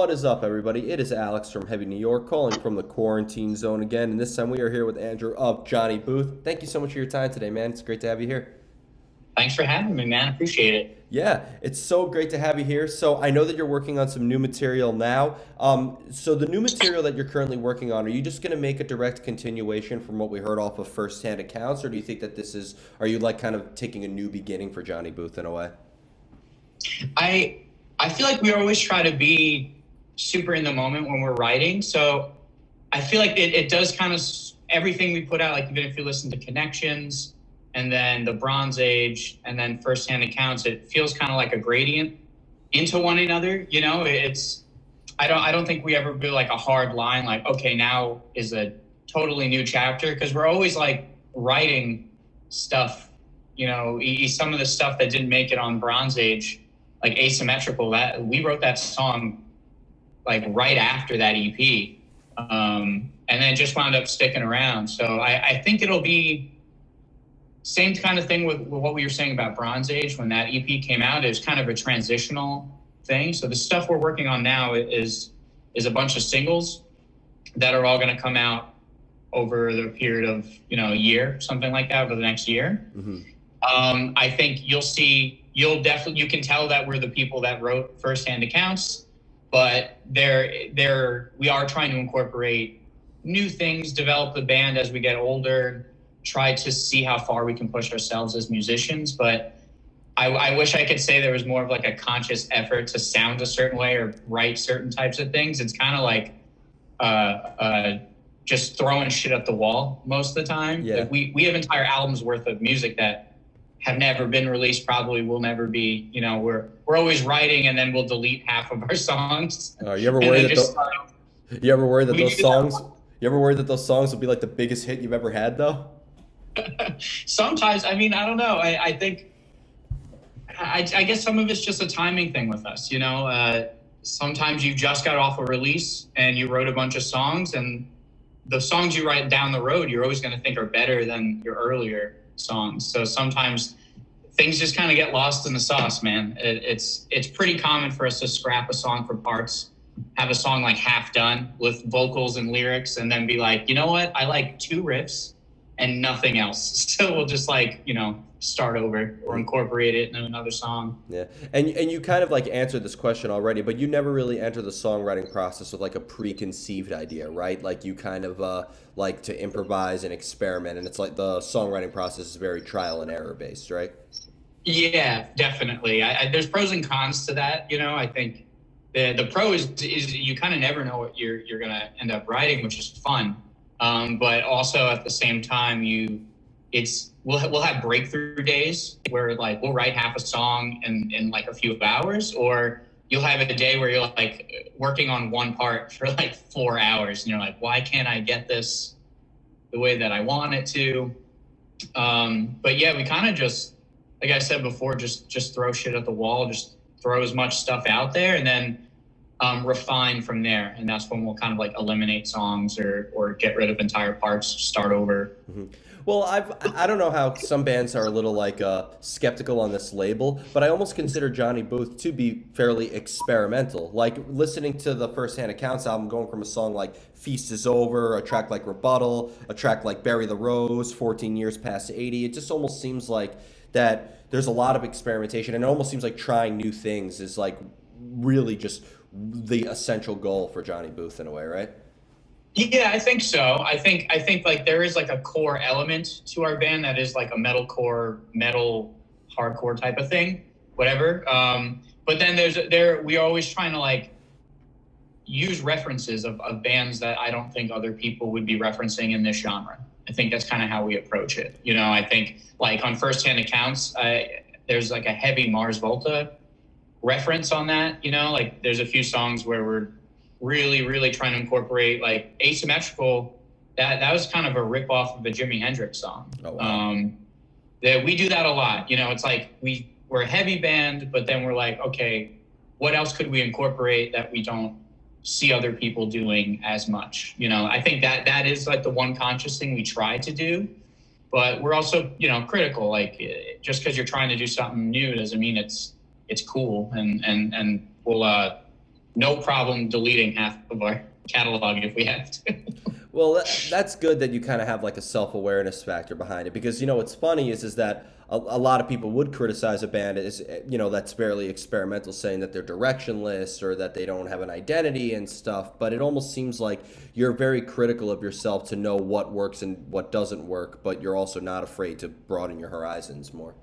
What is up, everybody? It is Alex from Heavy New York, calling from the quarantine zone again. And this time we are here with Andrew of Johnny Booth. Thank you so much for your time today, man. It's great to have you here. Thanks for having me, man. Appreciate it. Yeah, it's so great to have you here. So I know that you're working on some new material now. So the new material that you're currently working on, are you just going to make a direct continuation from what we heard off of first-hand accounts, or do you think that are you like kind of taking a new beginning for Johnny Booth in a way? I feel like we always try to be super in the moment when we're writing. So I feel like it does kind of everything we put out, like even if you listen to Connections and then the Bronze Age and then First-Hand Accounts, it feels kind of like a gradient into one another. You know, I don't think we ever do like a hard line, like, okay, now is a totally new chapter. Cause we're always like writing stuff, you know, some of the stuff that didn't make it on Bronze Age, like Asymmetrical, that we wrote that song like right after that EP, and then just wound up sticking around. So I think it'll be same kind of thing with what we were saying about Bronze Age. When that EP came out, it was kind of a transitional thing. So the stuff we're working on now is a bunch of singles that are all going to come out over the period of, you know, a year, something like that, over the next year. Mm-hmm. I think you can tell that we're the people that wrote First-Hand Accounts, but we are trying to incorporate new things, develop the band as we get older, try to see how far we can push ourselves as musicians. But I wish I could say there was more of like a conscious effort to sound a certain way or write certain types of things. It's kind of like just throwing shit at the wall most of the time. Yeah. Like we have entire albums worth of music that have never been released, probably will never be. You know, we're always writing and then we'll delete half of our songs. You ever worry that those songs will be like the biggest hit you've ever had though? Sometimes, I mean, I don't know. I think, I guess some of it's just a timing thing with us, you know. Sometimes you just got off a release and you wrote a bunch of songs, and the songs you write down the road, you're always going to think are better than your earlier songs. So sometimes things just kind of get lost in the sauce, man. It's pretty common for us to scrap a song for parts, have a song like half done with vocals and lyrics, and then be like, you know what? I like two riffs and nothing else. So we'll just like, you know, start over or incorporate it into another song. Yeah. And you kind of like answered this question already, but you never really enter the songwriting process with like a preconceived idea, right? Like you kind of like to improvise and experiment, and it's like the songwriting process is very trial and error based, right? Yeah, definitely. There's pros and cons to that. You know, I think the pro is you kind of never know what you're going to end up writing, which is fun. But also at the same time, we'll have breakthrough days where like we'll write half a song in like a few hours, or you'll have a day where you're like working on one part for like 4 hours and you're like, why can't I get this the way that I want it to? But yeah, we kind of just, like I said before, just throw shit at the wall, just throw as much stuff out there, and then refine from there. And that's when we'll kind of like eliminate songs or get rid of entire parts, start over. Mm-hmm. Well, I don't know how some bands are a little like skeptical on this label, but I almost consider Johnny Booth to be fairly experimental. Like listening to the First-Hand Accounts album, going from a song like Feast is Over, a track like Rebuttal, a track like Bury the Rose, 14 Years Past 80, it just almost seems like that there's a lot of experimentation, and it almost seems like trying new things is like really just the essential goal for Johnny Booth in a way, right? Yeah, I think so. I think like there is like a core element to our band that is like a metal hardcore type of thing, whatever. But then we are always trying to like use references of bands that I don't think other people would be referencing in this genre. I think that's kind of how we approach it. You know, I think like on First-Hand Accounts, there's like a heavy Mars Volta reference on that. You know, like there's a few songs where we're really trying to incorporate like Asymmetrical. That was kind of a rip off of a Jimi Hendrix song. Oh, wow. That we do that a lot. You know, it's like we're a heavy band, but then we're like, okay, what else could we incorporate that we don't see other people doing as much? You know, I think that is like the one conscious thing we try to do, but we're also, you know, critical. Like just because you're trying to do something new doesn't mean it's cool, and no problem deleting half of our catalog if we have to. Well, that's good that you kind of have like a self-awareness factor behind it, because what's funny is that a lot of people would criticize a band as that's fairly experimental, saying that they're directionless or that they don't have an identity and stuff. But it almost seems like you're very critical of yourself to know what works and what doesn't work, but you're also not afraid to broaden your horizons more.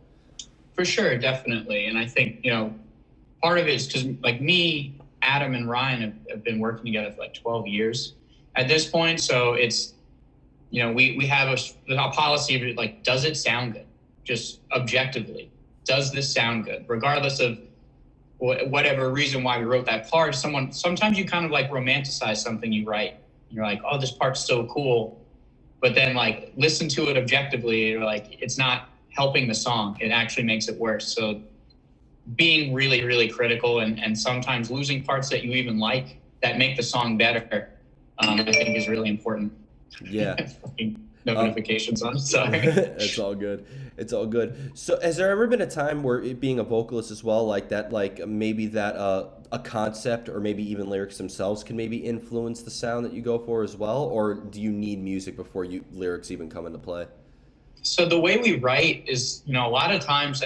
For sure, definitely. And I think part of it is because like me, Adam, and Ryan have been working together for like 12 years at this point. So it's we have a policy of like, does it sound good? Just objectively, does this sound good? Regardless of whatever reason why we wrote that part, sometimes you kind of like romanticize something you write. You're like, oh, this part's so cool. But then like listen to it objectively, you're like, it's not helping the song. It actually makes it worse. So being really, really critical and sometimes losing parts that you even like that make the song better, I think is really important. Yeah. Notifications on. Sorry. It's all good. It's all good. So has there ever been a time where it being a vocalist as well, like that, like maybe that a concept or maybe even lyrics themselves can maybe influence the sound that you go for as well? Or do you need music before lyrics even come into play? So the way we write is, a lot of times,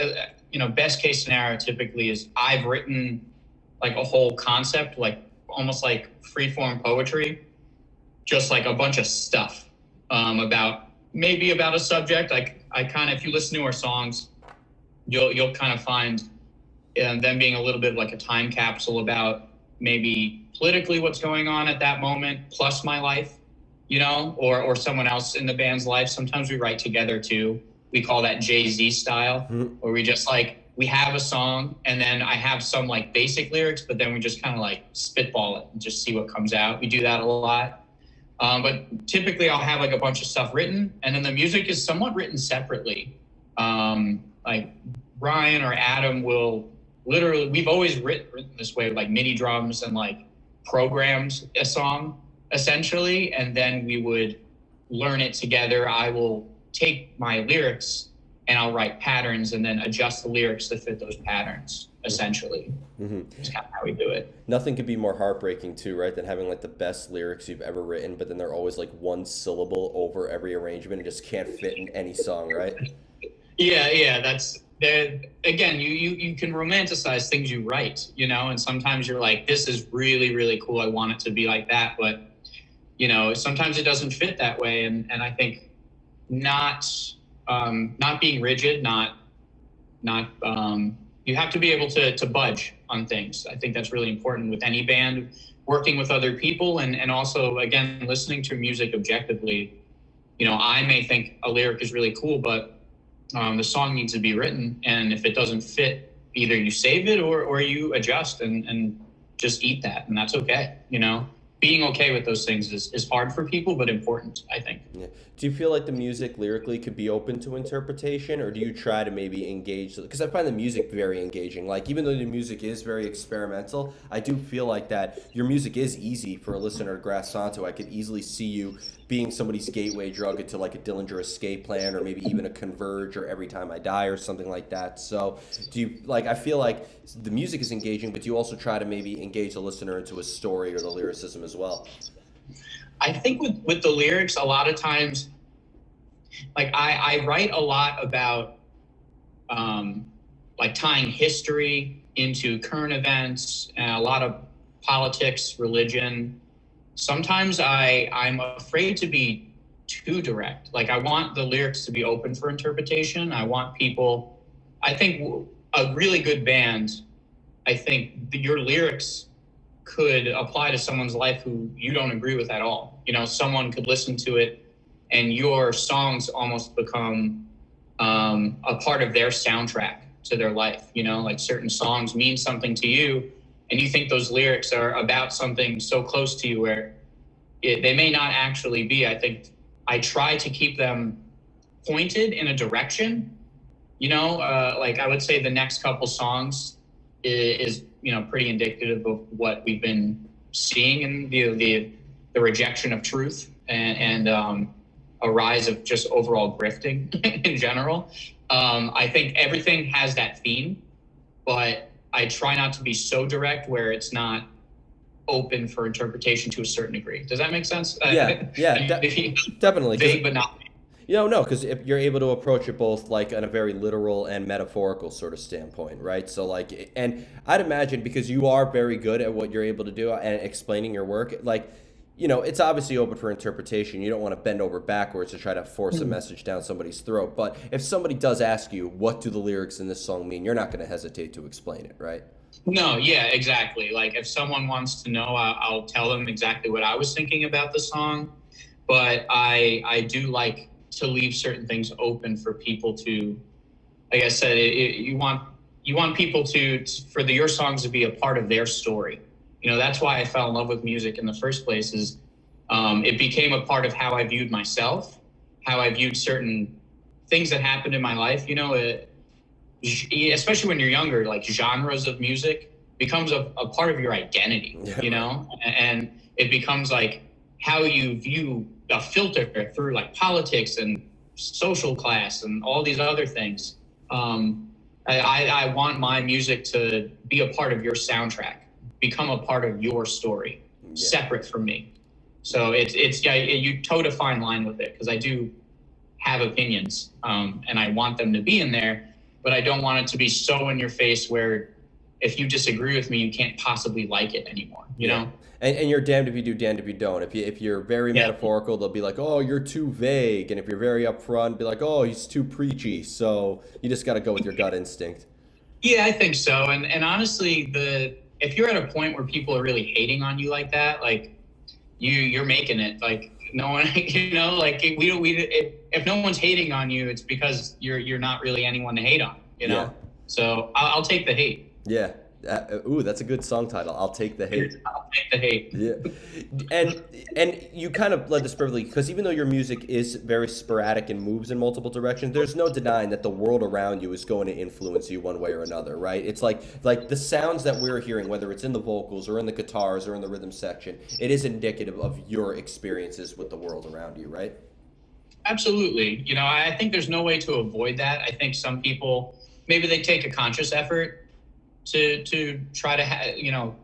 best case scenario typically is I've written like a whole concept, like almost like free form poetry, just like a bunch of stuff. About a subject. Like I kind of, if you listen to our songs, you'll kind of find them being a little bit like a time capsule about maybe politically what's going on at that moment, plus my life, or someone else in the band's life. Sometimes we write together too. We call that Jay-Z style, where we just like, we have a song and then I have some like basic lyrics, but then we just kind of like spitball it and just see what comes out. We do that a lot. But typically I'll have like a bunch of stuff written and then the music is somewhat written separately. Like Ryan or Adam will literally, we've always written this way with like MIDI drums and like programs a song essentially. And then we would learn it together. I will take my lyrics and I'll write patterns and then adjust the lyrics to fit those patterns, essentially. That's kind of how we do it. Nothing could be more heartbreaking too, right, than having like the best lyrics you've ever written, but then they're always like one syllable over every arrangement and just can't fit in any song, right? Yeah, that's there. Again, you can romanticize things you write, and sometimes you're like, this is really, really cool. I want it to be like that, but sometimes it doesn't fit that way. And I think not being rigid, you have to be able to budge on things. I think that's really important with any band, working with other people and also, again, listening to music objectively. I may think a lyric is really cool, but the song needs to be written. And if it doesn't fit, either you save it or you adjust and just eat that. And that's okay. Being okay with those things is hard for people, but important, I think. Yeah. Do you feel like the music lyrically could be open to interpretation, or do you try to maybe engage? Because I find the music very engaging. Like, even though the music is very experimental, I do feel like that your music is easy for a listener to grasp onto. I could easily see you being somebody's gateway drug into like a Dillinger Escape Plan, or maybe even a Converge, or Every Time I Die, or something like that. So do you, like, I feel like the music is engaging, but do you also try to maybe engage the listener into a story or the lyricism as well? I think with the lyrics, a lot of times, like I write a lot about like tying history into current events and a lot of politics, religion. Sometimes I'm afraid to be too direct. Like I want the lyrics to be open for interpretation. I want people, I think a really good band, I think your lyrics could apply to someone's life who you don't agree with at all. Someone could listen to it and your songs almost become a part of their soundtrack to their life. Like certain songs mean something to you and you think those lyrics are about something so close to you where they may not actually be. I think I try to keep them pointed in a direction, like I would say the next couple songs is pretty indicative of what we've been seeing in the rejection of truth and a rise of just overall grifting in general. I think everything has that theme, but I try not to be so direct where it's not open for interpretation to a certain degree. Does that make sense? Yeah, yeah, definitely. Vague, but not. No, because if you're able to approach it both like in a very literal and metaphorical sort of standpoint, right? So like, and I'd imagine because you are very good at what you're able to do and explaining your work, like, it's obviously open for interpretation. You don't want to bend over backwards to try to force a message down somebody's throat. But if somebody does ask you, what do the lyrics in this song mean? You're not going to hesitate to explain it, right? No, yeah, exactly. Like if someone wants to know, I'll tell them exactly what I was thinking about the song. But I do like to leave certain things open for people to, like I said, you want people for your songs to be a part of their story. That's why I fell in love with music in the first place. Is it became a part of how I viewed myself, how I viewed certain things that happened in my life. Especially when you're younger, like genres of music becomes a part of your identity. And it becomes like how you view a filter through like politics and social class and all these other things. I want my music to be a part of your soundtrack, become a part of your story, separate from me. So you toe a fine line with it, because I do have opinions, and I want them to be in there, but I don't want it to be so in your face where if you disagree with me, you can't possibly like it anymore. You know. And you're damned if you do, damned if you don't. If you're very metaphorical, they'll be like, oh, you're too vague. And if you're very upfront, be like, oh, he's too preachy. So you just got to go with your gut instinct. Yeah, I think so. And honestly, if you're at a point where people are really hating on you like that, like you're making it. Like no one, like if no one's hating on you, it's because you're not really anyone to hate on. Yeah. So I'll take the hate. Yeah. That's a good song title. I'll take the hate. I'll take the hate. Yeah. And you kind of led this perfectly, because even though your music is very sporadic and moves in multiple directions, there's no denying that the world around you is going to influence you one way or another, right? It's like the sounds that we're hearing, whether it's in the vocals or in the guitars or in the rhythm section, it is indicative of your experiences with the world around you, right? Absolutely. I think there's no way to avoid that. I think some people, maybe they take a conscious effort to try to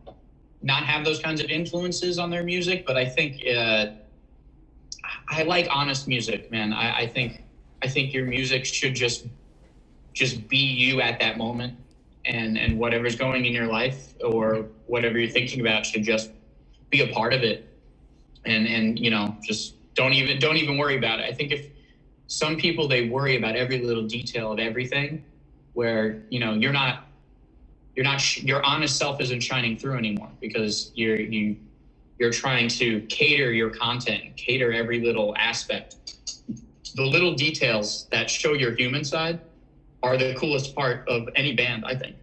not have those kinds of influences on their music, but I think I like honest music, man. I think your music should just be you at that moment, and whatever's going in your life or whatever you're thinking about should just be a part of it, and just don't even worry about it. I think if some people, they worry about every little detail of everything, where your honest self isn't shining through anymore, because you're trying to cater your content, cater every little aspect. The little details that show your human side are the coolest part of any band, I think.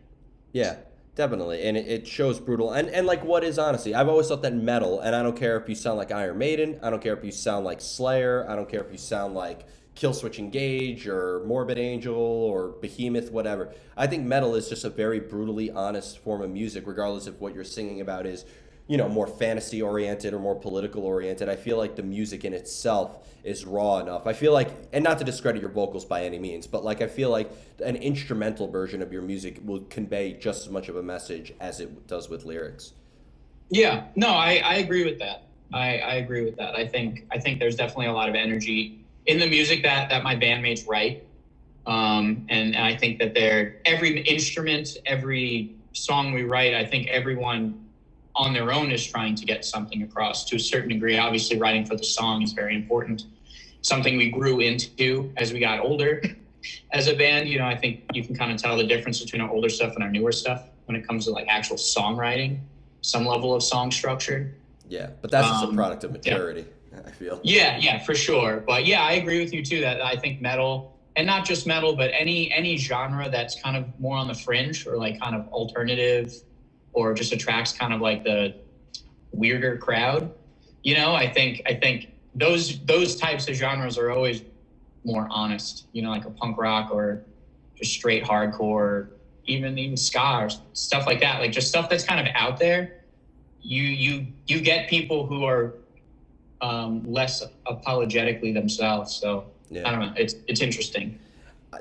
Yeah, definitely. And it shows brutal. And like, what is honesty? I've always thought that metal, and I don't care if you sound like Iron Maiden, I don't care if you sound like Slayer, I don't care if you sound like Killswitch Engage or Morbid Angel or Behemoth, whatever. I think metal is just a very brutally honest form of music, regardless if what you're singing about is, more fantasy oriented or more political oriented. I feel like the music in itself is raw enough. I feel like, and not to discredit your vocals by any means, but like I feel like an instrumental version of your music will convey just as much of a message as it does with lyrics. Yeah, no, I agree with that. I agree with that. I think there's definitely a lot of energy in the music that my bandmates write. And I think that every instrument, every song we write, I think everyone on their own is trying to get something across to a certain degree. Obviously, writing for the song is very important. Something we grew into as we got older as a band. I think you can kind of tell the difference between our older stuff and our newer stuff when it comes to like actual songwriting, some level of song structure. Yeah, but that's just a product of maturity. Yeah. I feel. Yeah, for sure. But yeah, I agree with you too, that I think metal, and not just metal, but any genre that's kind of more on the fringe or like kind of alternative, or just attracts kind of like the weirder crowd. I think those types of genres are always more honest, like a punk rock or just straight hardcore, even ska or stuff like that. Like just stuff that's kind of out there. You get people who are less apologetically themselves. So yeah. I don't know. It's interesting.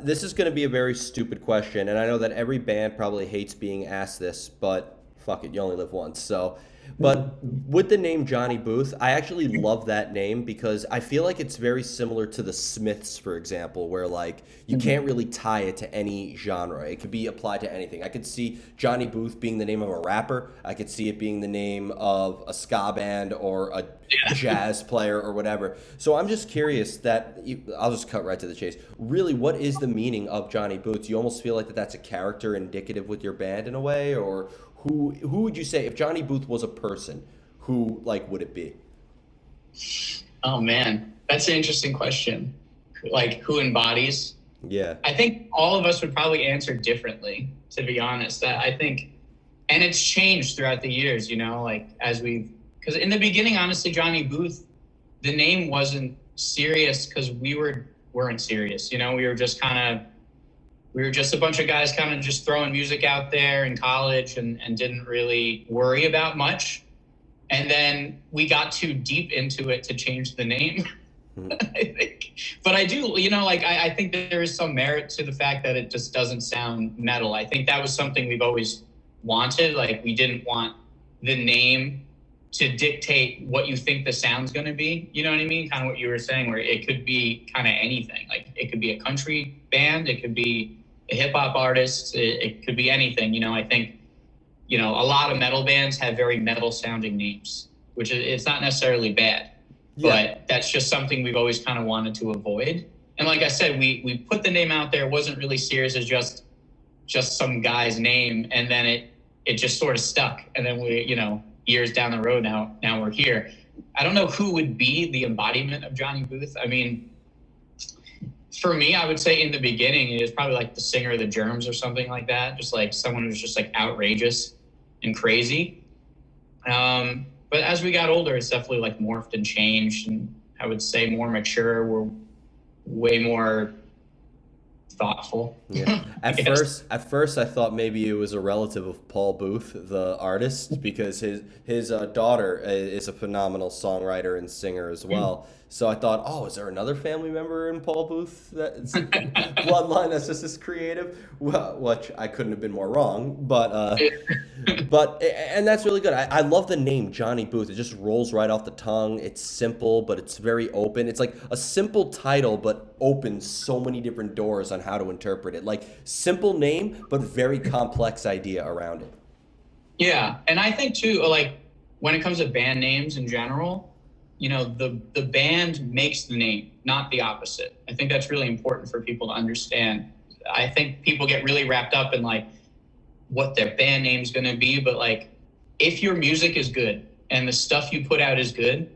This is going to be a very stupid question, and I know that every band probably hates being asked this, but fuck it, you only live once. So But with the name Johnny Booth, I actually love that name because I feel like it's very similar to the Smiths, for example, where like you can't really tie it to any genre. It could be applied to anything. I could see Johnny Booth being the name of a rapper. I could see it being the name of a ska band or a jazz player or whatever. So I'm just curious I'll just cut right to the chase. Really, what is the meaning of Johnny Booth? Do you almost feel like that's a character indicative with your band in a way, or who would you say if Johnny Booth was a person, who like would it be? Oh man, that's an interesting question. Like who embodies? Yeah. I think all of us would probably answer differently, to be honest. I think, and it's changed throughout the years, like because in the beginning, honestly, Johnny Booth, the name wasn't serious because weren't serious. We were just a bunch of guys kind of just throwing music out there in college and didn't really worry about much. And then we got too deep into it to change the name, I think. But I do, I think that there is some merit to the fact that it just doesn't sound metal. I think that was something we've always wanted. Like, we didn't want the name to dictate what you think the sound's going to be. You know what I mean? Kind of what you were saying, where it could be kind of anything. Like, it could be a country band. It could be a hip hop artist. It could be anything. I think, a lot of metal bands have very metal sounding names, which it's not necessarily bad, but that's just something we've always kind of wanted to avoid. And like I said, we put the name out there. It wasn't really serious as just some guy's name. And then it just sort of stuck. And then years down the road now we're here. I don't know who would be the embodiment of Johnny Booth. I mean, for me, I would say in the beginning, it was probably like the singer of the Germs or something like that. Just like someone who's just like outrageous and crazy. But as we got older, it's definitely like morphed and changed. And I would say more mature. We're way more thoughtful. Yeah. At first, I thought maybe it was a relative of Paul Booth, the artist, because his daughter is a phenomenal songwriter and singer as well. So I thought, oh, is there another family member in Paul Booth that's bloodline that's just as creative? Well, which I couldn't have been more wrong, but and that's really good. I love the name Johnny Booth. It just rolls right off the tongue. It's simple, but it's very open. It's like a simple title, but opens so many different doors on how to interpret it. Like, simple name, but very complex idea around it. Yeah, and I think too, like when it comes to band names in general, the band makes the name, not the opposite. I think that's really important for people to understand. I think people get really wrapped up in like what their band name's going to be, but like if your music is good and the stuff you put out is good,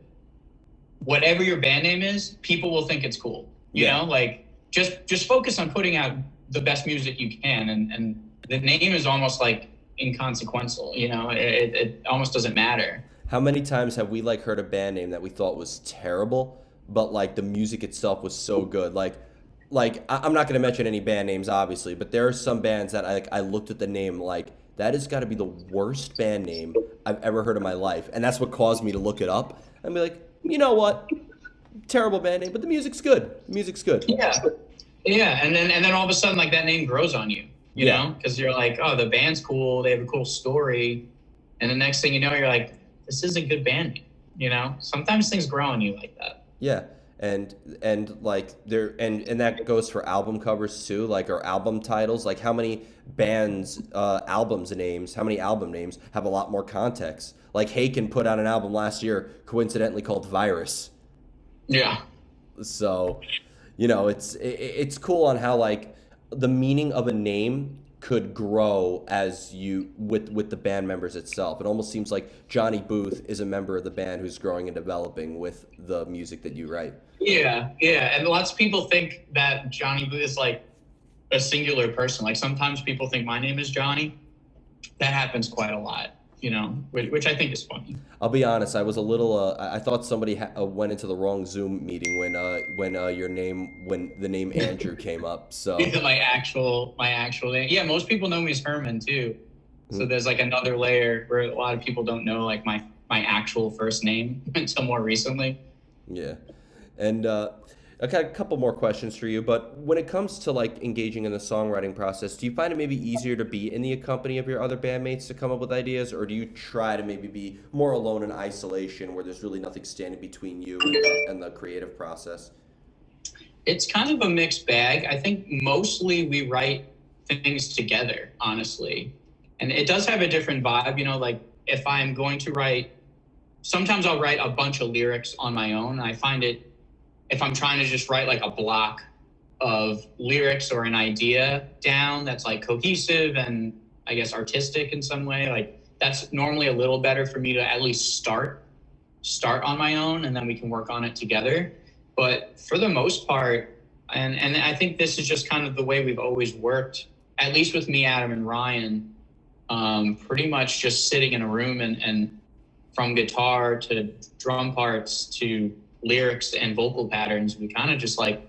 whatever your band name is, people will think it's cool. You know, like just focus on putting out the best music you can, and the name is almost like inconsequential. It almost doesn't matter. How many times have we like heard a band name that we thought was terrible, but like the music itself was so good? Like I'm not going to mention any band names, obviously, but there are some bands that I looked at the name like, that has got to be the worst band name I've ever heard in my life, and that's what caused me to look it up and be like, you know what? Terrible band name, but the music's good. Yeah, and then all of a sudden, like, that name grows on you, you know, because you're like, oh, the band's cool, they have a cool story, and the next thing you know, you're like, this is a good band name. Sometimes things grow on you like that. Yeah, and like there, and that goes for album covers too, like, or album titles. Like, how many bands album names have a lot more context? Like, Haken put out an album last year, coincidentally called Virus. Yeah. So, it's cool on how like the meaning of a name could grow as you with the band members itself. It almost seems like Johnny Booth is a member of the band who's growing and developing with the music that you write. Yeah, and lots of people think that Johnny Booth is like a singular person. Like, sometimes people think my name is Johnny. That happens quite a lot. Which I think is funny. I'll be honest. I was a little. I thought somebody went into the wrong Zoom meeting when the name Andrew came up. So my actual name. Yeah, most people know me as Herman too. So there's like another layer where a lot of people don't know like my actual first name until more recently. Yeah, and I got a couple more questions for you, but when it comes to like engaging in the songwriting process, do you find it maybe easier to be in the company of your other bandmates to come up with ideas, or do you try to maybe be more alone in isolation where there's really nothing standing between you and the creative process? It's kind of a mixed bag. I think mostly we write things together, honestly. And it does have a different vibe, like if I'm going to write, sometimes I'll write a bunch of lyrics on my own. I find it, if I'm trying to just write like a block of lyrics or an idea down that's like cohesive and I guess artistic in some way, like that's normally a little better for me to at least start on my own, and then we can work on it together. But for the most part, and I think this is just kind of the way we've always worked, at least with me, Adam, and Ryan, pretty much just sitting in a room and from guitar to drum parts to lyrics and vocal patterns, we kind of just like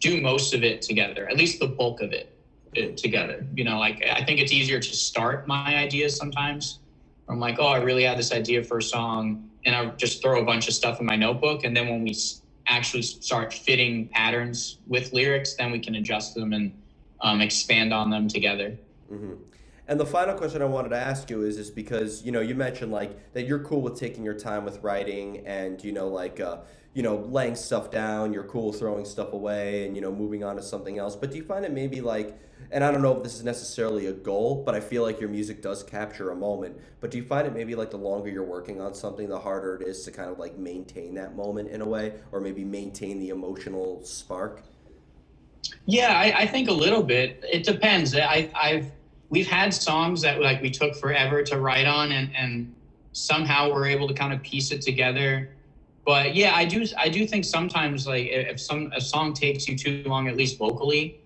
do most of it together, at least the bulk of it together. Like I think it's easier to start my ideas sometimes. I'm like, oh, I really had this idea for a song, and I just throw a bunch of stuff in my notebook, and then when we actually start fitting patterns with lyrics, then we can adjust them and expand on them together. Hmm. And the final question I wanted to ask you is because you mentioned like that you're cool with taking your time with writing and laying stuff down. You're cool throwing stuff away and moving on to something else. But do you find it maybe like, and I don't know if this is necessarily a goal, but I feel like your music does capture a moment. But do you find it maybe like the longer you're working on something, the harder it is to kind of like maintain that moment in a way, or maybe maintain the emotional spark? Yeah, I think a little bit. It depends. We've had songs that like we took forever to write on, and somehow we're able to kind of piece it together. But yeah, I do think sometimes like if a song takes you too long, at least vocally,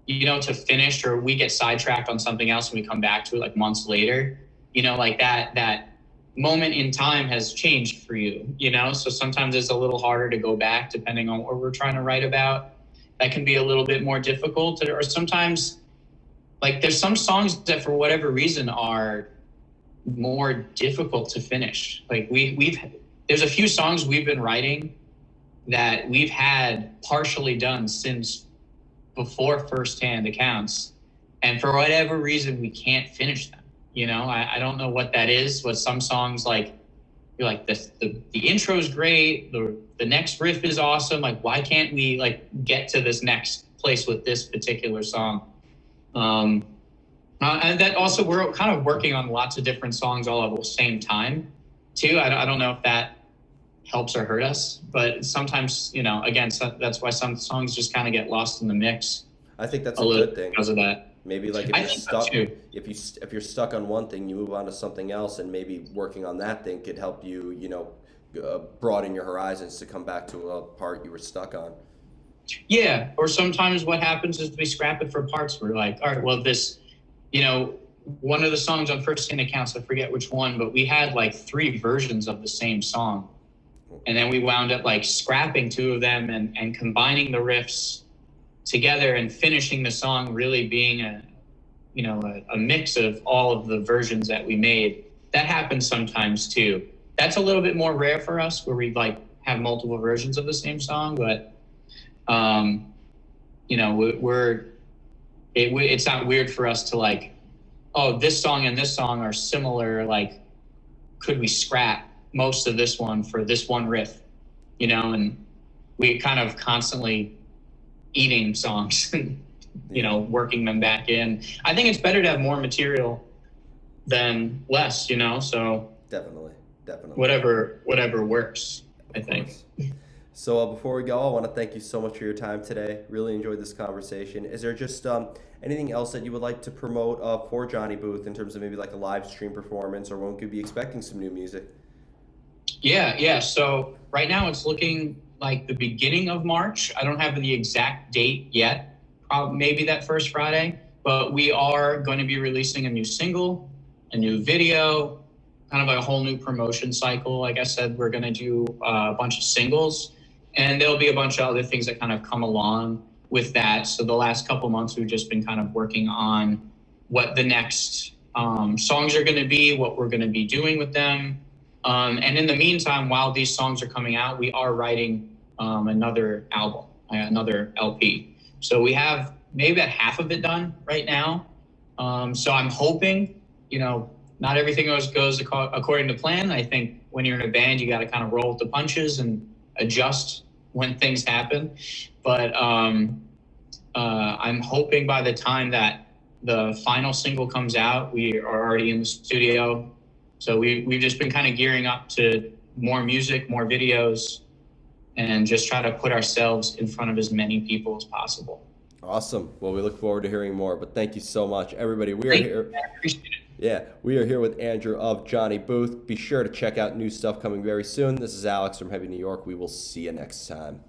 to finish, or we get sidetracked on something else and we come back to it like months later, like that moment in time has changed for you, so sometimes it's a little harder to go back depending on what we're trying to write about. That can be a little bit more difficult, or sometimes like there's some songs that for whatever reason are more difficult to finish. Like there's a few songs we've been writing that we've had partially done since before Firsthand Accounts, and for whatever reason we can't finish them. I don't know what that is. But some songs, like you're like the intro's great, the next riff is awesome, like why can't we like get to this next place with this particular song? And that also, we're kind of working on lots of different songs all at the same time too. I don't know if that helps or hurt us, but sometimes, again, so that's why some songs just kind of get lost in the mix I think that's a a little good thing. because of that. Maybe like if I you're think so stuck, too. if you're stuck on one thing, you move on to something else, and maybe working on that thing could help you, broaden your horizons to come back to a part you were stuck on. Yeah. Or sometimes what happens is we scrap it for parts. We're like, all right, well, you know, one of the songs on First Hand Accounts, I forget which one, but we had like 3 versions of the same song. And then we wound up like scrapping 2 of them and combining the riffs together and finishing the song really being a mix of all of the versions that we made. That happens sometimes too. That's a little bit more rare for us, where we like have multiple versions of the same song, but it's not weird for us to like, oh, this song and this song are similar, like could we scrap most of this one for this one riff, and we kind of constantly eating songs and working them back in. I think it's better to have more material than less, so Definitely, definitely. whatever works, I Of think. course. So before we go, I want to thank you so much for your time today. Really enjoyed this conversation. Is there just anything else that you would like to promote for Johnny Booth in terms of maybe like a live stream performance, or when we could be expecting some new music? Yeah. So right now it's looking like the beginning of March. I don't have the exact date yet, probably maybe that first Friday, but we are going to be releasing a new single, a new video, kind of like a whole new promotion cycle. Like I said, we're going to do a bunch of singles, and there'll be a bunch of other things that kind of come along with that. So the last couple months, we've just been kind of working on what the next songs are going to be, what we're going to be doing with them. And in the meantime, while these songs are coming out, we are writing another album. another LP. So we have maybe about half of it done right now. So I'm hoping, not everything goes according to plan. I think when you're in a band, you got to kind of roll with the punches and adjust when things happen. But I'm hoping by the time that the final single comes out, we are already in the studio. So we've just been kind of gearing up to more music, more videos, and just try to put ourselves in front of as many people as possible. Awesome. Well, we look forward to hearing more, but thank you so much, everybody. We are here. I appreciate it. Yeah, we are here with Andrew of Johnny Booth. Be sure to check out new stuff coming very soon. This is Alex from Heavy New York. We will see you next time.